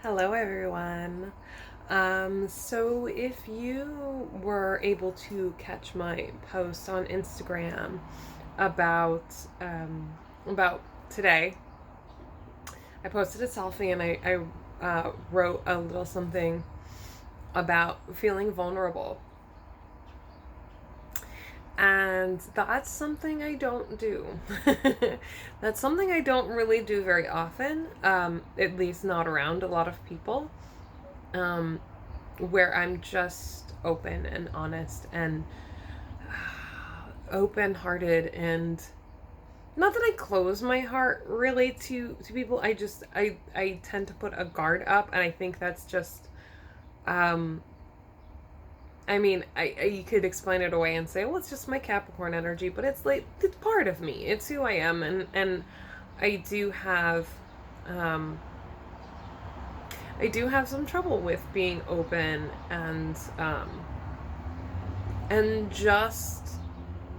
Hello, everyone. So if you were able to catch my post on Instagram about about today, I posted a selfie and I wrote a little something about feeling vulnerable, and that's something I don't do. That's something I don't really do very often, at least not around a lot of people. Um, where I'm just open and honest and open hearted, and not that I close my heart really to people. I tend to put a guard up, and I think that's just um I mean, you could explain it away and say, well, it's just my Capricorn energy, but it's like it's part of me. It's who I am, and I do have um I do have some trouble with being open and just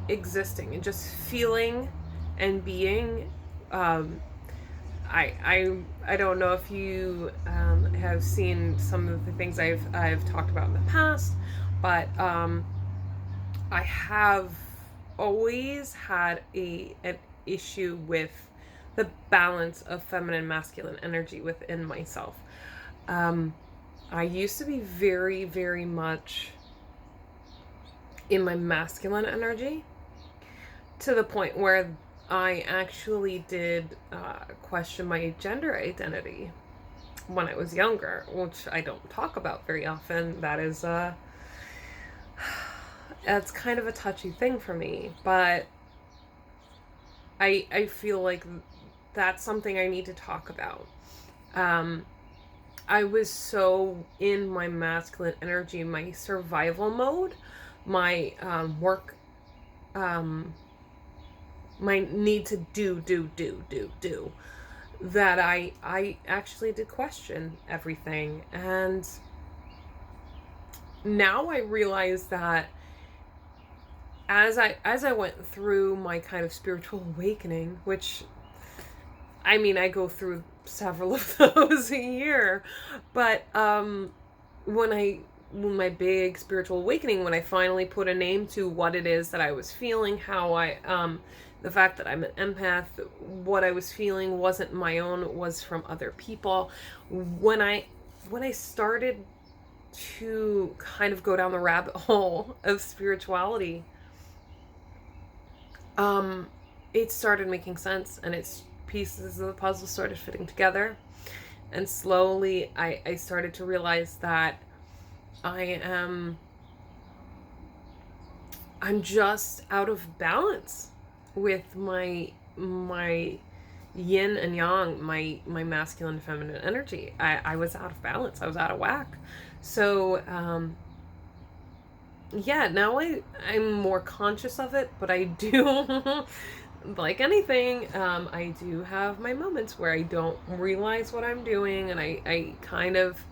existing and just feeling and being. Um, I don't know if you have seen some of the things I've talked about in the past, but I have always had an issue with the balance of feminine masculine energy within myself. Um, I used to be very, very much in my masculine energy to the point where I actually did question my gender identity when I was younger, which I don't talk about very often. That's kind of a touchy thing for me, but I feel like that's something I need to talk about. Um, I was so in my masculine energy, my survival mode, my work, um, my need to do, that I actually did question everything. And now I realize that as I went through my kind of spiritual awakening, which I mean, I go through several of those a year, but when my big spiritual awakening, when I finally put a name to what it is that I was feeling, how the fact that I'm an empath, what I was feeling wasn't my own, it was from other people. When I started to kind of go down the rabbit hole of spirituality, um, it started making sense, and its pieces of the puzzle started fitting together. And slowly I started to realize that I am I'm just out of balance with my yin and yang, my masculine and feminine energy. I was out of balance. I was out of whack. So yeah, now I'm more conscious of it, but I do like anything, I do have my moments where I don't realize what I'm doing, and I kind of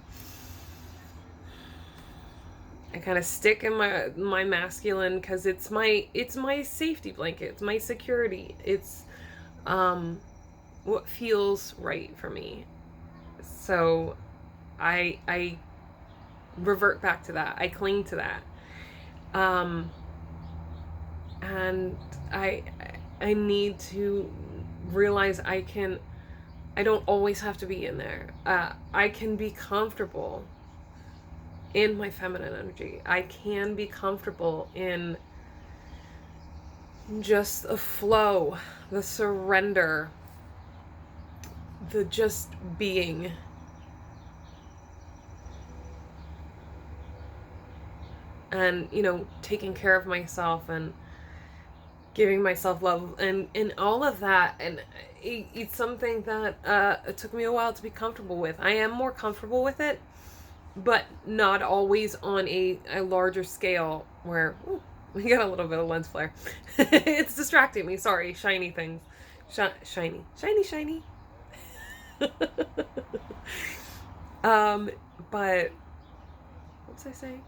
stick in my masculine, because it's my safety blanket, it's my security, it's what feels right for me. So I revert back to that. I cling to that. Um and I need to realize I don't always have to be in there. I can be comfortable in my feminine energy. I can be comfortable in just the flow, the surrender, the just being. And, taking care of myself and giving myself love and all of that. And it's something that it took me a while to be comfortable with. I am more comfortable with it, but not always on a larger scale where we got a little bit of lens flare. It's distracting me. Sorry, shiny things. Shiny. But what was I saying?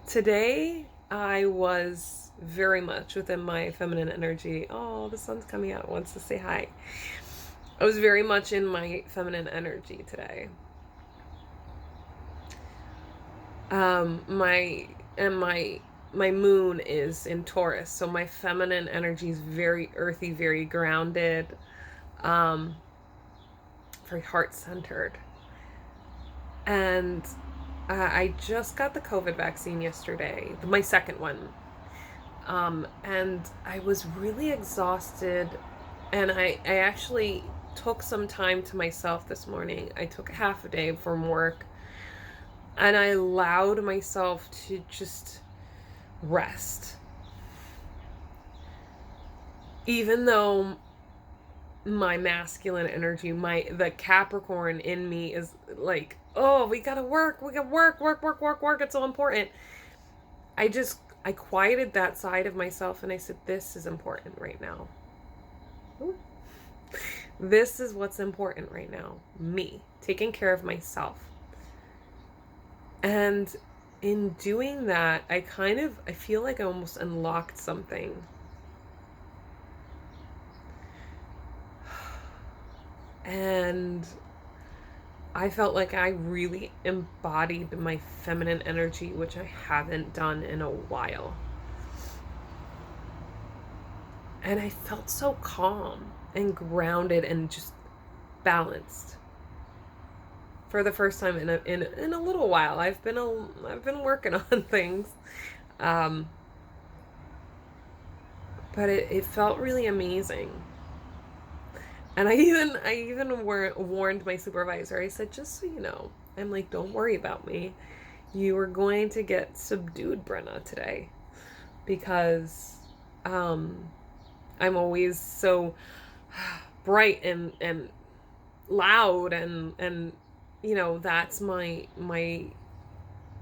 Today I was very much within my feminine energy. Oh, the sun's coming out, wants to say hi. I was very much in my feminine energy today. My moon is in Taurus, so my feminine energy is very earthy, very grounded, very heart-centered. And I just got the COVID vaccine yesterday, my second one. And I was really exhausted, and I actually took some time to myself this morning. I took half a day from work, and I allowed myself to just rest. Even though my masculine energy, the Capricorn in me is like, oh, we gotta work, work, it's so important. I quieted that side of myself, and I said, this is important right now. Ooh. This is what's important right now. Me, taking care of myself. And in doing that, I feel like I almost unlocked something. And I felt like I really embodied my feminine energy, which I haven't done in a while. And I felt so calm and grounded and just balanced for the first time in a little while. I've been working on things, but it felt really amazing. And I even warned my supervisor. I said, just so you know, I'm like, don't worry about me. You are going to get subdued, Brenna, today, because I'm always so bright and loud, and that's my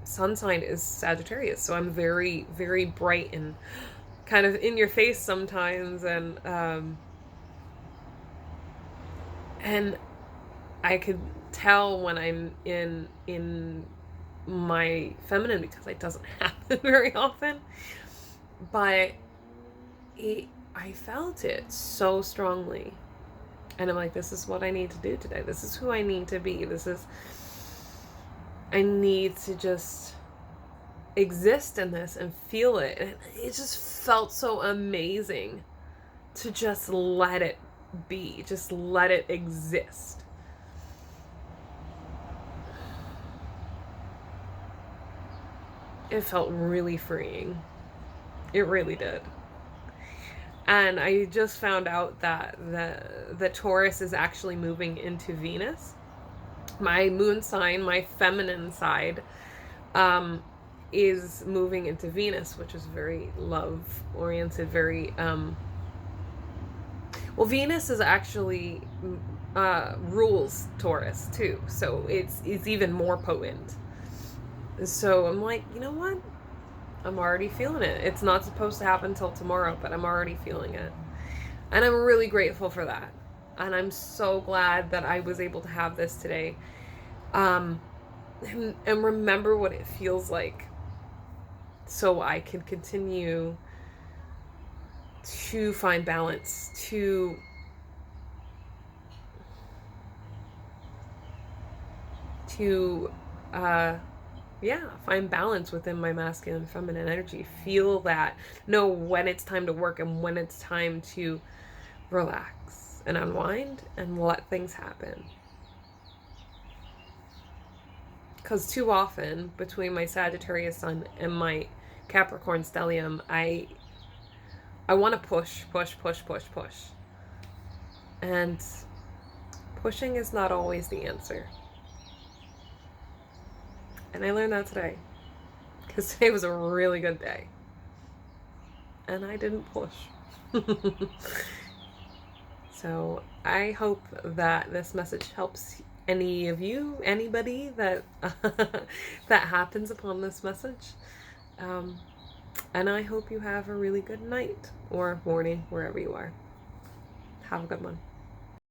sun sign is Sagittarius, so I'm very, very bright and kind of in your face sometimes, and I could tell when I'm in my feminine, because it doesn't happen very often, but I felt it so strongly. And I'm like, this is what I need to do today. This is who I need to be. I need to just exist in this and feel it. And it just felt so amazing to just let it be, just let it exist. It felt really freeing. It really did. And I just found out that the Taurus is actually moving into Venus. My moon sign, my feminine side, is moving into Venus, which is very love-oriented, very... Well, Venus is actually rules Taurus, too. So it's even more potent. So I'm like, you know what? I'm already feeling it. It's not supposed to happen until tomorrow, but I'm already feeling it. And I'm really grateful for that. And I'm so glad that I was able to have this today. And remember what it feels like, so I can continue to find balance, to find balance within my masculine and feminine energy. Feel that. Know when it's time to work and when it's time to relax and unwind and let things happen. Because too often, between my Sagittarius sun and my Capricorn stellium, I want to push. And pushing is not always the answer. And I learned that today, because today was a really good day. And I didn't push. So I hope that this message helps anybody that that happens upon this message. And I hope you have a really good night or morning, wherever you are. Have a good one.